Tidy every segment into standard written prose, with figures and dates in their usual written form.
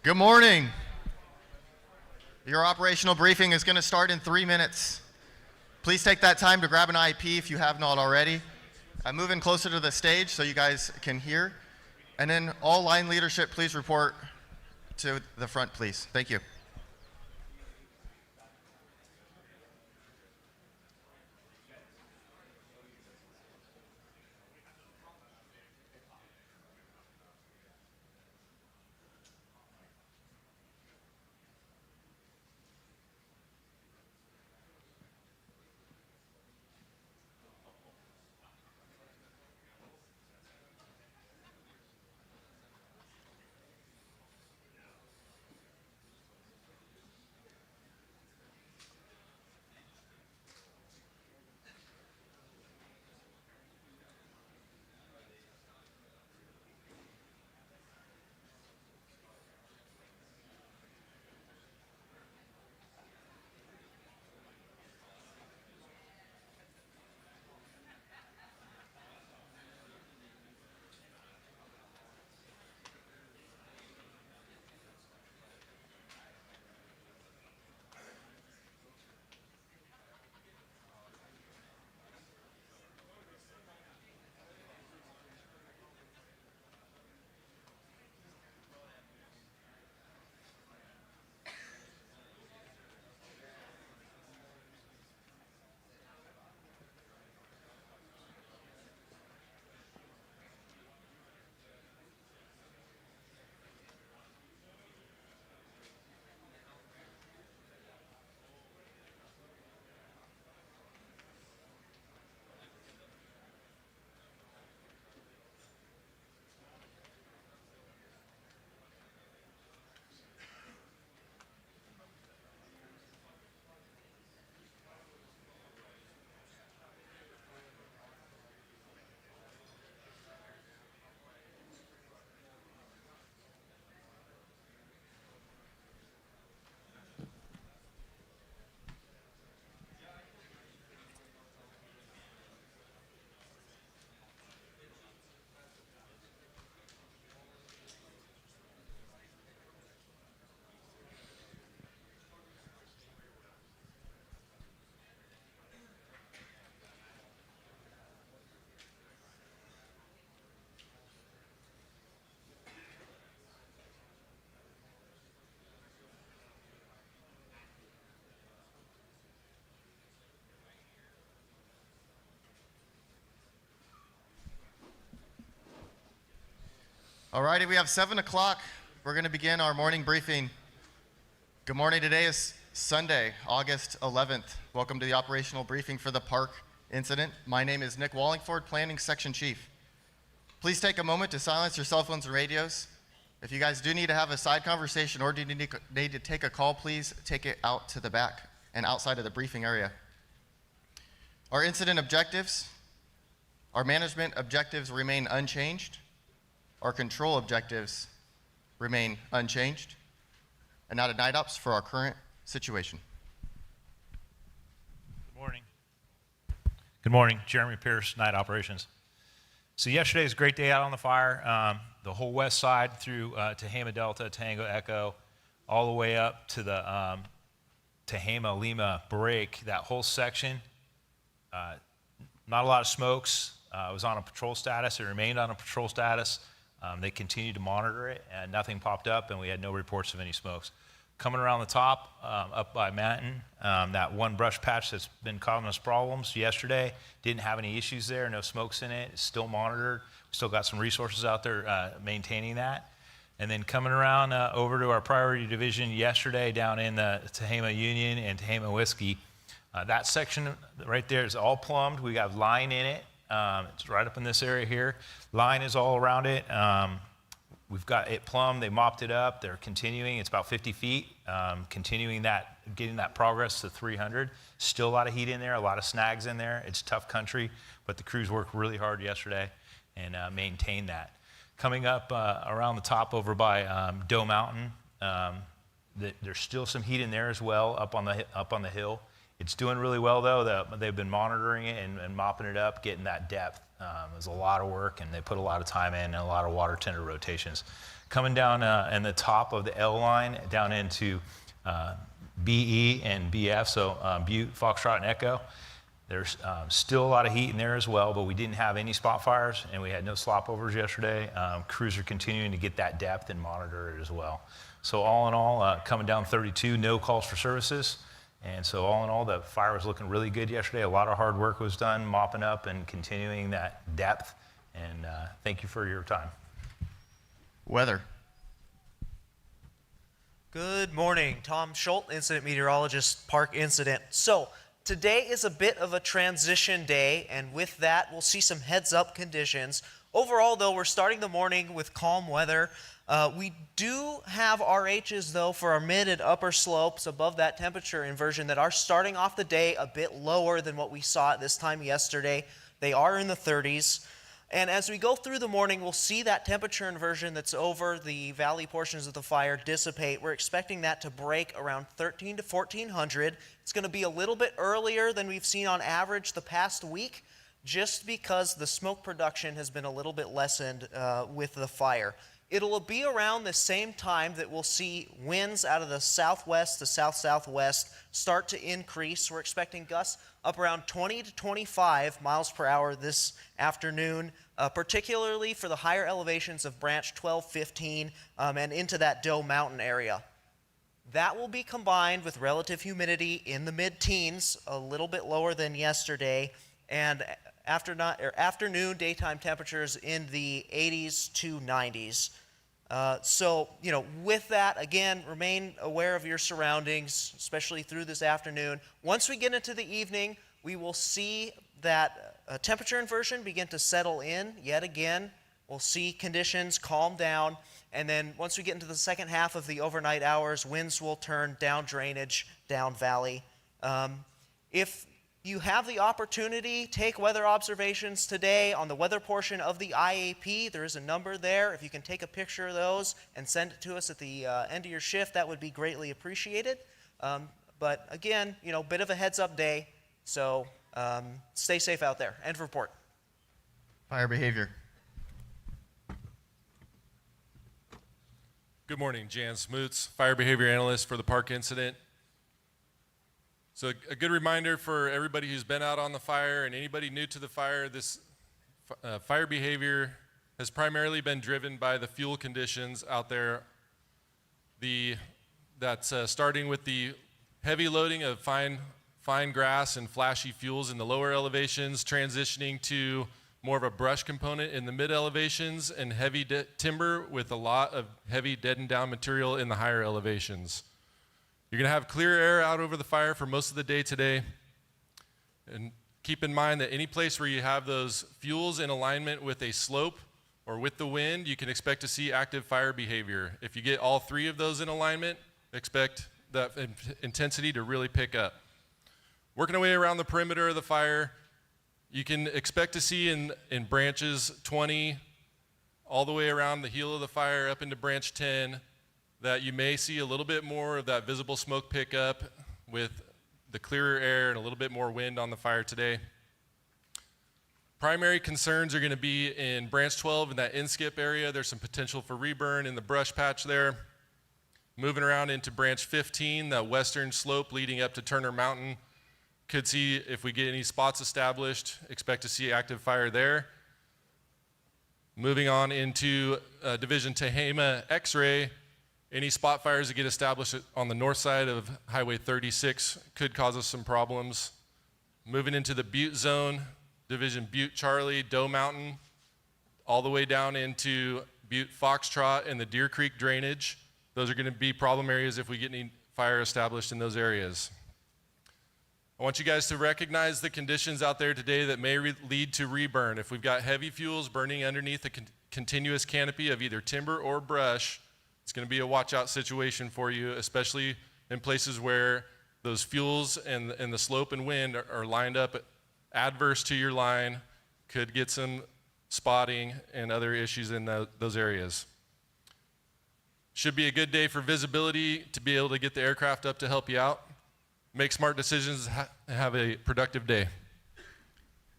Good morning. Your operational briefing is going to start in 3 minutes. Please take that time to grab an IEP if you have not already. I'm moving closer to the stage so you guys can hear. And then all line leadership, please report to the front, please. Thank you. All righty, we have 7 o'clock. We're going to begin our morning briefing. Good morning. Today is Sunday, August 11th. Welcome to the operational briefing for the park incident. My name is Nick Wallingford, Planning Section Chief. Please take a moment to silence your cell phones and radios. If you guys do need to have a side conversation or do you need to take a call, please take it out to the back and outside of the briefing area. Our incident objectives, our management objectives remain unchanged. Our control objectives remain unchanged, and now to night ops for our current situation. Good morning. Good morning, Jeremy Pierce, Night Operations. So yesterday was a great day out on the fire. The whole west side through Tehama Delta, Tango Echo, all the way up to the Tehama Lima break, that whole section. Not a lot of smokes. It was on a patrol status. It remained on a patrol status. They continued to monitor it, and nothing popped up, and we had no reports of any smokes. Coming around the top, up by Manton, that one brush patch that's been causing us problems yesterday, didn't have any issues there, no smokes in it. It's still monitored. We still got some resources out there maintaining that. And then coming around over to our priority division yesterday down in the Tehama Union and Tehama Whiskey, that section right there is all plumbed. We got line in it. It's right up in this area here. Line is all around it. We've got it plumbed. They mopped it up. They're continuing. It's about 50 feet. Continuing that, getting that progress to 300. Still a lot of heat in there, a lot of snags in there. It's tough country, but the crews worked really hard yesterday and maintained that. Coming up around the top over by Doe Mountain, there's still some heat in there as well up on the hill. It's doing really well though. They've been monitoring it and mopping it up, getting that depth. It was a lot of work, and they put a lot of time in and a lot of water tender rotations. Coming down in the top of the L line down into BE and BF, so Butte, Foxtrot, and Echo. There's still a lot of heat in there as well, but we didn't have any spot fires, and we had no slopovers yesterday. Crews are continuing to get that depth and monitor it as well. So all in all, coming down 32, no calls for services. And so all in all, the fire was looking really good yesterday. A lot of hard work was done, mopping up and continuing that depth. And thank you for your time. Weather. Good morning. Tom Schultz, incident meteorologist, Park Incident. So today is a bit of a transition day, and with that, we'll see some heads-up conditions. Overall, though, we're starting the morning with calm weather. We do have RHs, though, for our mid and upper slopes above that temperature inversion that are starting off the day a bit lower than what we saw at this time yesterday. They are in the 30s. And as we go through the morning, we'll see that temperature inversion that's over the valley portions of the fire dissipate. We're expecting that to break around 13 to 1400. It's going to be a little bit earlier than we've seen on average the past week, just because the smoke production has been a little bit lessened with the fire. It'll be around the same time that we'll see winds out of the southwest to south-southwest start to increase. We're expecting gusts up around 20 to 25 miles per hour this afternoon, particularly for the higher elevations of Branch 12, 15, and into that Doe Mountain area. That will be combined with relative humidity in the mid-teens, a little bit lower than yesterday, and afternoon daytime temperatures in the 80s to 90s. So, with that, again, remain aware of your surroundings, especially through this afternoon. Once we get into the evening, we will see that temperature inversion begin to settle in yet again. We'll see conditions calm down. And then once we get into the second half of the overnight hours, winds will turn down drainage, down valley. If you have the opportunity, take weather observations today on the weather portion of the IAP. There is a number there. If you can take a picture of those and send it to us at the end of your shift, that would be greatly appreciated. But again, bit of a heads-up day, so stay safe out there. End of report. Fire behavior. Good morning, Jan Smoots, fire behavior analyst for the Park Incident. So a good reminder for everybody who's been out on the fire and anybody new to the fire, this fire behavior has primarily been driven by the fuel conditions out there. That's starting with the heavy loading of fine grass and flashy fuels in the lower elevations, transitioning to more of a brush component in the mid elevations, and heavy timber with a lot of heavy deadened down material in the higher elevations. You're going to have clear air out over the fire for most of the day today. And keep in mind that any place where you have those fuels in alignment with a slope or with the wind, you can expect to see active fire behavior. If you get all three of those in alignment, expect that intensity to really pick up. Working our way around the perimeter of the fire, you can expect to see in branches 20 all the way around the heel of the fire up into branch 10, that you may see a little bit more of that visible smoke pickup with the clearer air and a little bit more wind on the fire today. Primary concerns are going to be in branch 12 in that inskip area. There's some potential for reburn in the brush patch there. Moving around into branch 15, that western slope leading up to Turner Mountain. Could see if we get any spots established, expect to see active fire there. Moving on into Division Tehama X-ray, any spot fires that get established on the north side of Highway 36 could cause us some problems. Moving into the Butte zone, Division Butte Charlie, Doe Mountain, all the way down into Butte Foxtrot and the Deer Creek drainage. Those are going to be problem areas if we get any fire established in those areas. I want you guys to recognize the conditions out there today that may lead to reburn. If we've got heavy fuels burning underneath a continuous canopy of either timber or brush, it's going to be a watch out situation for you, especially in places where those fuels and the slope and wind are lined up adverse to your line. Could get some spotting and other issues in those areas. Should be a good day for visibility to be able to get the aircraft up to help you out. Make smart decisions, have a productive day.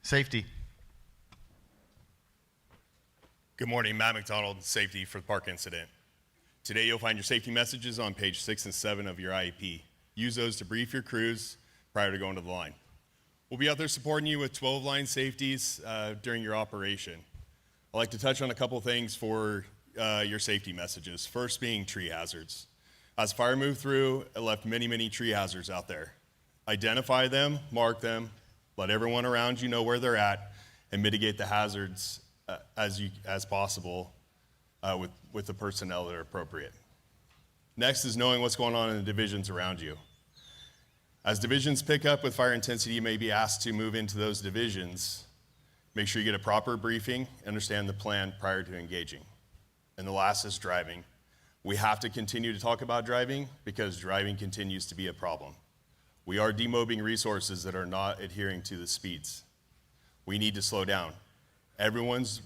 Safety. Good morning, Matt McDonald, Safety for the Park Incident. Today you'll find your safety messages on page 6 and 7 of your IEP. Use those to brief your crews prior to going to the line. We'll be out there supporting you with 12 line safeties during your operation. I'd like to touch on a couple things for your safety messages. First being tree hazards. As fire moved through, it left many tree hazards out there. Identify them, mark them, let everyone around you know where they're at, and mitigate the hazards as possible with the personnel that are appropriate. Next is knowing what's going on in the divisions around you. As divisions pick up with fire intensity, you may be asked to move into those divisions. Make sure you get a proper briefing, understand the plan prior to engaging. And the last is driving. We have to continue to talk about driving because driving continues to be a problem. We are demobbing resources that are not adhering to the speeds. We need to slow down. Everyone's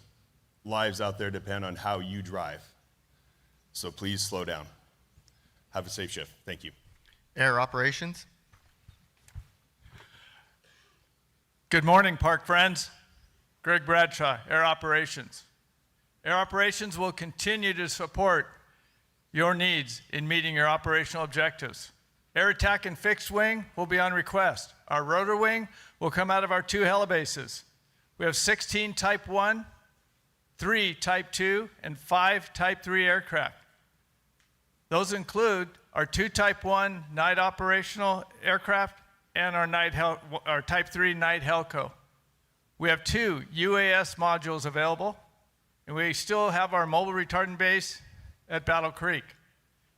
lives out there depend on how you drive. So please slow down. Have a safe shift. Thank you. Air operations. Good morning, park friends. Greg Bradshaw, Air Operations. Air Operations will continue to support your needs in meeting your operational objectives. Air attack and fixed wing will be on request. Our rotor wing will come out of our 2 helibases. We have 16 Type 1, 3 Type 2, and 5 Type 3 aircraft. Those include our 2 Type 1 night operational aircraft and our Type 3 night Helco. We have 2 UAS modules available, and we still have our mobile retardant base at Battle Creek.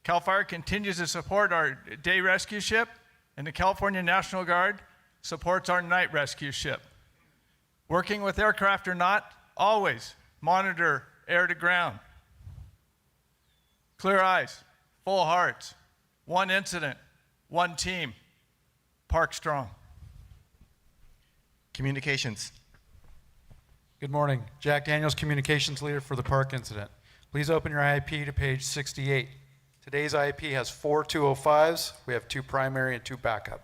CAL FIRE continues to support our day rescue ship, and the California National Guard supports our night rescue ship. Working with aircraft or not, always monitor air to ground. Clear eyes, full hearts, 1 incident, 1 team, Park Strong. Communications. Good morning. Jack Daniels, Communications Leader for the Park Incident. Please open your IEP to page 68. Today's IEP has 4 205s. We have 2 primary and 2 backup.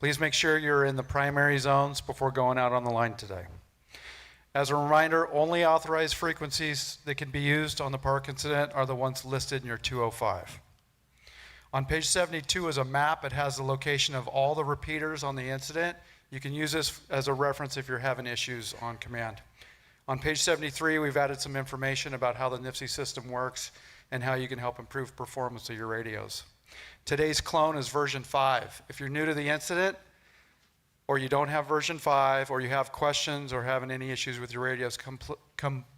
Please make sure you're in the primary zones before going out on the line today. As a reminder, only authorized frequencies that can be used on the Park Incident are the ones listed in your 205. On page 72 is a map. It has the location of all the repeaters on the incident. You can use this as a reference if you're having issues on command. On page 73, we've added some information about how the NIFC system works and how you can help improve performance of your radios. Today's clone is version 5. If you're new to the incident, or you don't have version 5, or you have questions or having any issues with your radios,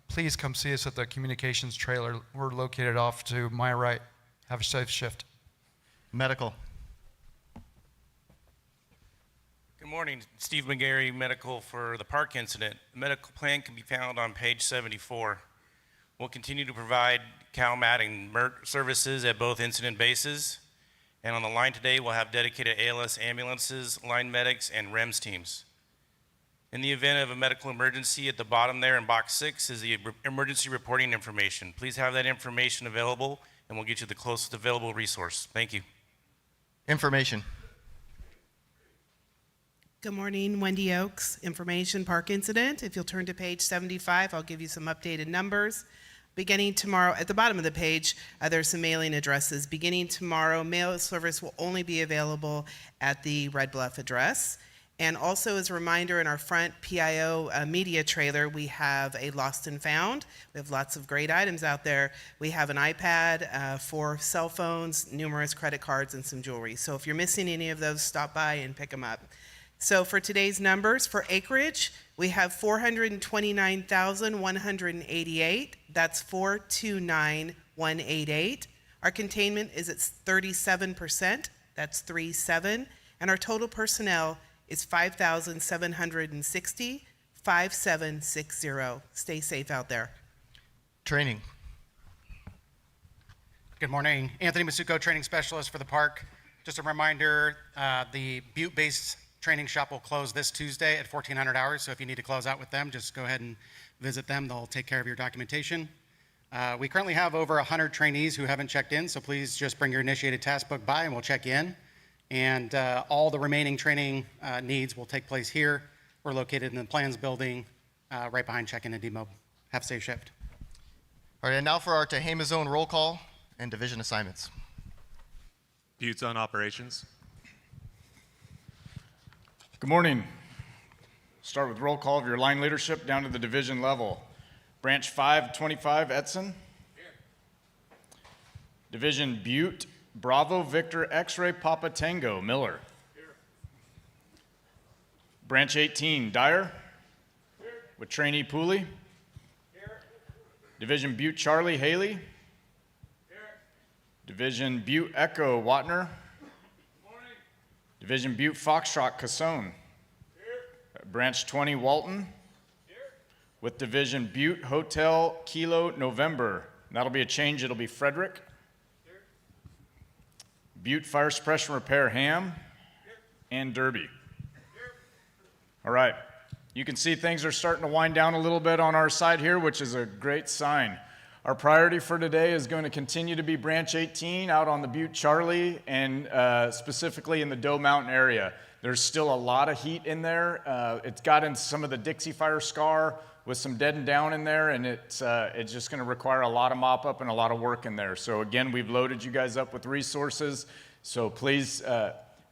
please come see us at the communications trailer. We're located off to my right. Have a safe shift. Medical. Good morning, Steve McGarry, Medical for the Park Incident. The medical plan can be found on page 74. We'll continue to provide CalMat and MERT services at both incident bases. And on the line today, we'll have dedicated ALS ambulances, line medics, and REMS teams. In the event of a medical emergency, at the bottom there in box 6 is the emergency reporting information. Please have that information available, and we'll get you the closest available resource. Thank you. Information. Good morning, Wendy Oaks, Information Park Incident. If you'll turn to page 75, I'll give you some updated numbers. Beginning tomorrow, at the bottom of the page, there's some mailing addresses. Beginning tomorrow, mail service will only be available at the Red Bluff address. And also as a reminder, in our front PIO media trailer, we have a lost and found. We have lots of great items out there. We have an iPad, 4 cell phones, numerous credit cards, and some jewelry. So if you're missing any of those, stop by and pick them up. So for today's numbers, for acreage, we have 429,188. That's 429,188. Our containment is at 37%. That's 37. And our total personnel is 5,760, 5760. Stay safe out there. Training. Good morning. Anthony Masuko, training specialist for the park. Just a reminder, the Butte-based training shop will close this Tuesday at 1400 hours, so if you need to close out with them, just go ahead and visit them. They'll take care of your documentation. We currently have over 100 trainees who haven't checked in, so please just bring your initiated task book by and we'll check you in. And all the remaining training needs will take place here. We're located in the plans building right behind check-in and demob. Have a safe shift. All right, and now for our Tehama Zone roll call and division assignments. Butte Zone Operations. Good morning. Start with roll call of your line leadership down to the division level. Branch 525, Edson. Here. Division Butte, Bravo Victor X-Ray Papa Tango, Miller. Here. Branch 18, Dyer. Here. With trainee Pooley. Here. Division Butte Charlie Haley. Here. Division Butte Echo Watner. Morning. Division Butte Foxtrot Cassone. Branch 20, Walton. Here. With Division Butte Hotel Kilo November. That'll be a change, it'll be Frederick. Here. Butte Fire Suppression Repair Ham. Here. And Derby. Here. All right, you can see things are starting to wind down a little bit on our side here, which is a great sign. Our priority for today is going to continue to be Branch 18 out on the Butte Charlie and specifically in the Doe Mountain area. There's still a lot of heat in there. It's got in some of the Dixie Fire scar with some dead and down in there, and it's just going to require a lot of mop up and a lot of work in there. So again, we've loaded you guys up with resources. So please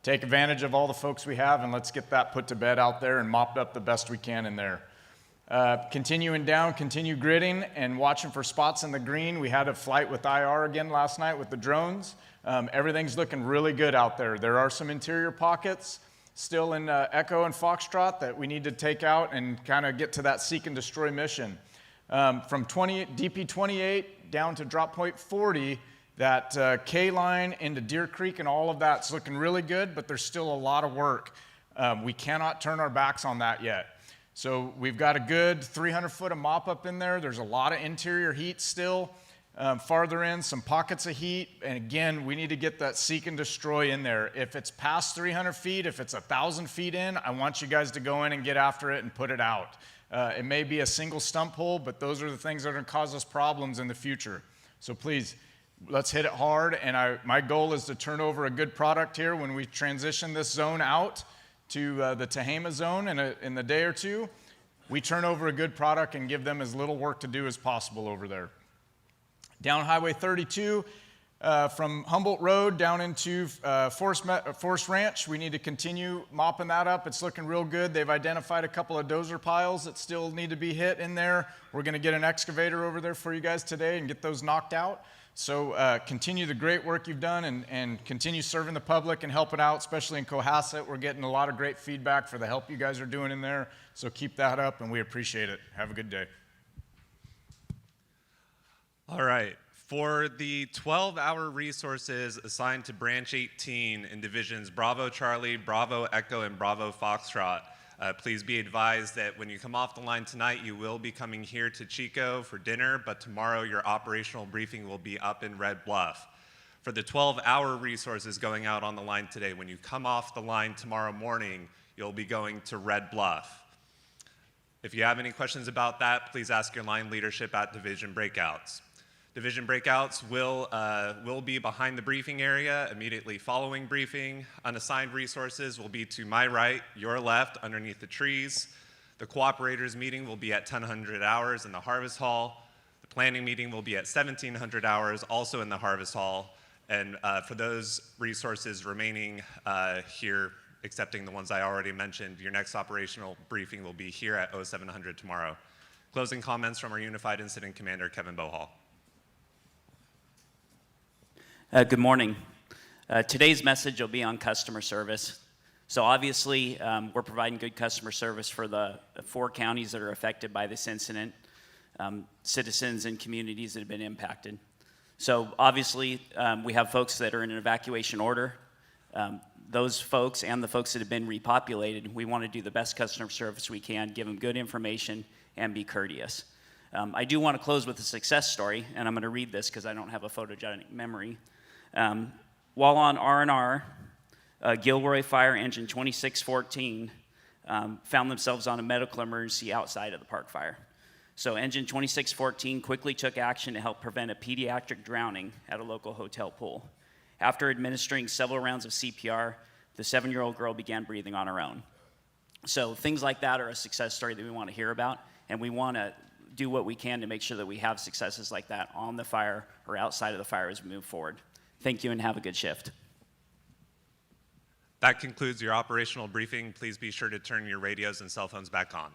take advantage of all the folks we have, and let's get that put to bed out there and mopped up the best we can in there. Continuing down, continue gridding and watching for spots in the green. We had a flight with IR again last night with the drones. Everything's looking really good out there. There are some interior pockets still in Echo and Foxtrot that we need to take out and kind of get to that seek and destroy mission. From DP 28 down to drop point 40, that K line into Deer Creek and all of that's looking really good, but there's still a lot of work. We cannot turn our backs on that yet. So we've got a good 300 foot of mop up in there. There's a lot of interior heat still. Farther in, some pockets of heat, and again, we need to get that seek and destroy in there. If it's past 300 feet, if it's 1,000 feet in, I want you guys to go in and get after it and put it out. It may be a single stump hole, but those are the things that are going to cause us problems in the future. So please, let's hit it hard, and my goal is to turn over a good product here when we transition this zone out to the Tehama Zone in a day or two. We turn over a good product and give them as little work to do as possible over there. Down Highway 32, from Humboldt Road down into Forest Ranch, we need to continue mopping that up. It's looking real good. They've identified a couple of dozer piles that still need to be hit in there. We're going to get an excavator over there for you guys today and get those knocked out. So continue the great work you've done and continue serving the public and helping out, especially in Cohasset. We're getting a lot of great feedback for the help you guys are doing in there. So keep that up, and we appreciate it. Have a good day. All right. For the 12-hour resources assigned to Branch 18 in divisions Bravo Charlie, Bravo Echo, and Bravo Foxtrot, please be advised that when you come off the line tonight, you will be coming here to Chico for dinner, but tomorrow your operational briefing will be up in Red Bluff. For the 12-hour resources going out on the line today, when you come off the line tomorrow morning, you'll be going to Red Bluff. If you have any questions about that, please ask your line leadership at division breakouts. Division breakouts will be behind the briefing area, immediately following briefing. Unassigned resources will be to my right, your left, underneath the trees. The cooperators meeting will be at 1000 hours in the Harvest Hall. The planning meeting will be at 1700 hours, also in the Harvest Hall. And for those resources remaining here, excepting the ones I already mentioned, your next operational briefing will be here at 0700 tomorrow. Closing comments from our Unified Incident Commander, Kevin Bohall. Good morning. Today's message will be on customer service. So obviously, we're providing good customer service for the 4 counties that are affected by this incident, citizens and communities that have been impacted. So obviously, we have folks that are in an evacuation order. Those folks and the folks that have been repopulated, we want to do the best customer service we can, give them good information, and be courteous. I do want to close with a success story, and I'm going to read this because I don't have a photogenic memory. While on R&R, Gilroy Fire Engine 2614 found themselves on a medical emergency outside of the park fire. So Engine 2614 quickly took action to help prevent a pediatric drowning at a local hotel pool. After administering several rounds of CPR, the 7-year-old girl began breathing on her own. So things like that are a success story that we want to hear about, and we want to do what we can to make sure that we have successes like that on the fire or outside of the fire as we move forward. Thank you and have a good shift. That concludes your operational briefing. Please be sure to turn your radios and cell phones back on.